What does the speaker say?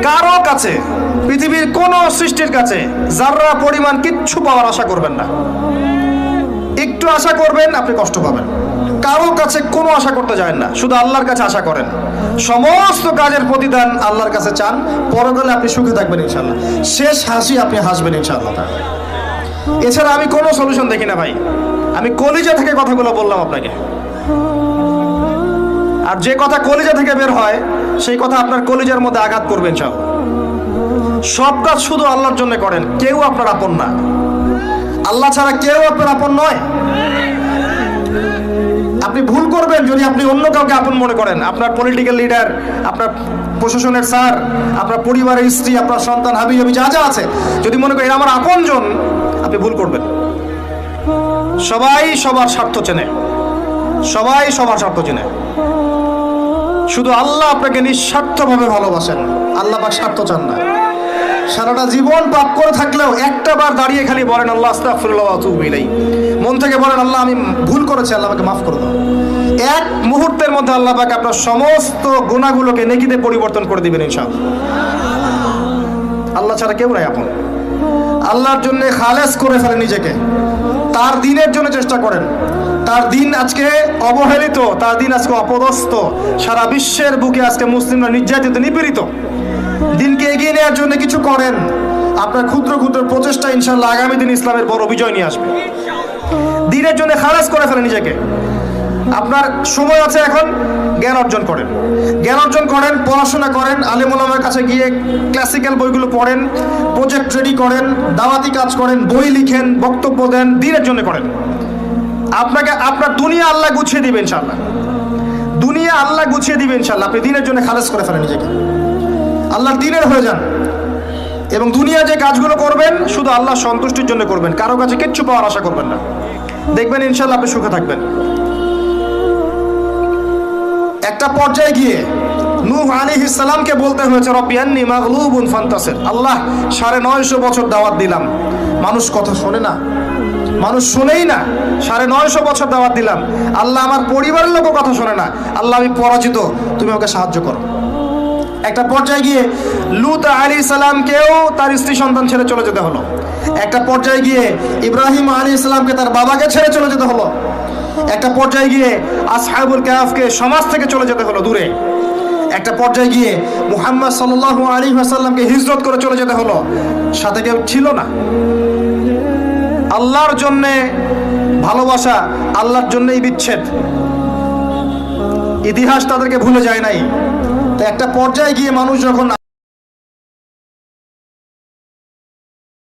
কারো কাছে, পৃথিবীর কোন সৃষ্টির কাছে যাররা পরিমাণ কিচ্ছু পাওয়ার আশা করবেন না। একটু আশা করবেন, আপনি কষ্ট পাবেন। কারো কাছে কোনো আশা করতে যায় না, শুধু আল্লাহর কাছে আশা করেন। সমস্ত কাজের প্রতিদান আল্লাহর কাছে চান, পরকালে আপনি সুখে থাকবেন ইনশাআল্লাহ। শেষ হাসি আপনি হাসবেন ইনশাআল্লাহ। এছাড়া আমি কোনো সলিউশন দেখি না ভাই। আমি কলিজা থেকে কথাগুলো বললাম আপনাকে, আর যে কথা কলিজা থেকে বের হয় সেই কথা আপনার কলিজার মধ্যে আঘাত করবে ইনশাআল্লাহ। সব কাজ শুধু আল্লাহর জন্য করেন, কেউ আপনার আপন না। আল্লাহ ছাড়া কেউ আপনার আপন নয়। আপনি ভুল করবেন যদি আপনি অন্য কাউকে আপন মনে করেন। আপনার পলিটিক্যাল লিডার, আপনার প্রশাসনের স্যার, আপনার পরিবারের স্ত্রী, আপনার সন্তান, হাবি হাবি যা যা আছে, যদি মনে করেন আমার আপনজন, আপনি ভুল করবেন। সবাই সবার স্বার্থ চেনে, সবাই সবার স্বার্থ চেনে। শুধু আল্লাহ আপনাকে নিঃস্বার্থভাবে ভালোবাসেন, আল্লাহ পাক স্বার্থ চান না। সারাটা জীবন পাপ করে থাকলেও একটা বার দাঁড়িয়ে খালি বলেন আল্লাহ আস্তাগফিরুল্লাহ ওয়া আতুবু ইলাইহি, মন থেকে বলেন আল্লাহ আমি ভুল করেছি, আল্লাহ আমাকে মাফ করে দাও। এক মুহূর্তের মধ্যে আল্লাহ পাক আপনার সমস্ত গুনাহগুলোকে নেকিতে পরিবর্তন করে দিবেন ইনশাআল্লাহ। আল্লাহ ছাড়া কেউ নাই আপন। আল্লাহর জন্য খালেস করে ফেলেন নিজেকে, তার দ্বীনের জন্য চেষ্টা করেন। তার দিন আজকে অবহেলিত, তার দিন আজকে অপদস্থ। সারা বিশ্বের বুকে আজকে মুসলিমরা নির্যাতিত, নিপীড়িত। দিনকে এগিয়ে নেওয়ার জন্য কিছু করেন। আপনার ক্ষুদ্র ক্ষুদ্র প্রচেষ্টা ইনশাআল্লাহ আগামী দিন ইসলামের বড় বিজয় নিয়ে আসবে। দিনের জন্য খালেস করে ফেলেন নিজেকে। আপনার সময় আছে এখন, জ্ঞান অর্জন করেন, জ্ঞান অর্জন করেন, পড়াশোনা করেন, আলেম ওলামার কাছে গিয়ে ক্লাসিক্যাল বইগুলো পড়েন, প্রজেক্ট রেডি করেন, দাওয়াতি কাজ করেন, বই লিখেন, বক্তব্য দেন, দিনের জন্য করেন। আপনাকে আপনার দুনিয়া আল্লাহ গুছিয়ে দিবেন ইনশাআল্লাহ। দুনিয়া আল্লাহ গুছিয়ে দিবেন ইনশাআল্লাহ। আপনি দিনের জন্য খালেস করে ফেলেন নিজেকে, আল্লাহর দিনের হয়ে যান। এবং দুনিয়া যে কাজগুলো করবেন শুধু আল্লাহ সন্তুষ্টির জন্য করবেন, কারো কাছে কিচ্ছু পাওয়ার আশা করবেন না। দেখবেন ইনশাআল্লাহ আপনি সুখে থাকবেন। একটা পর্যায়ে গিয়ে নূহ আলাইহিস সালামকে বলতে হয়েছে রব্বি আন্নী মাগলুবুন ফান্তাসির। আল্লাহ 950 বছর দাওয়াত দিলাম, মানুষ কথা শোনে না, মানুষ শুনেই না। 950 বছর দাওয়াত দিলাম, আল্লাহ আমার পরিবারের লোকও কথা শোনে না। আল্লাহ আমি পরাজিত, তুমি আমাকে সাহায্য করো। একটা পর্যায়ে গিয়ে লূত আলাইহিস সালামকেও তার স্ত্রী সন্তান ছেড়ে চলে যেতে হলো। একটা পর্যায়ে গিয়ে ইব্রাহিম আলাইহিস সালামকে তার বাবাকে ছেড়ে চলে যেতে হলো। একটা পর্যায়ে গিয়ে আসহাবুল কাহফকে সমাজ থেকে চলে যেতে হলো দূরে। একটা পর্যায়ে গিয়ে মুহাম্মদ সাল্লাল্লাহু আলাইহি ওয়াসাল্লামকে হিজরত করে চলে যেতে হলো, সাথে কেউ ছিল না। আল্লাহর জন্যে ভালোবাসা, আল্লাহর জন্যই বিচ্ছেদ। ইতিহাস তাদেরকে ভুলে যায় নাই। তো একটা পর্যায়ে গিয়ে মানুষ যখন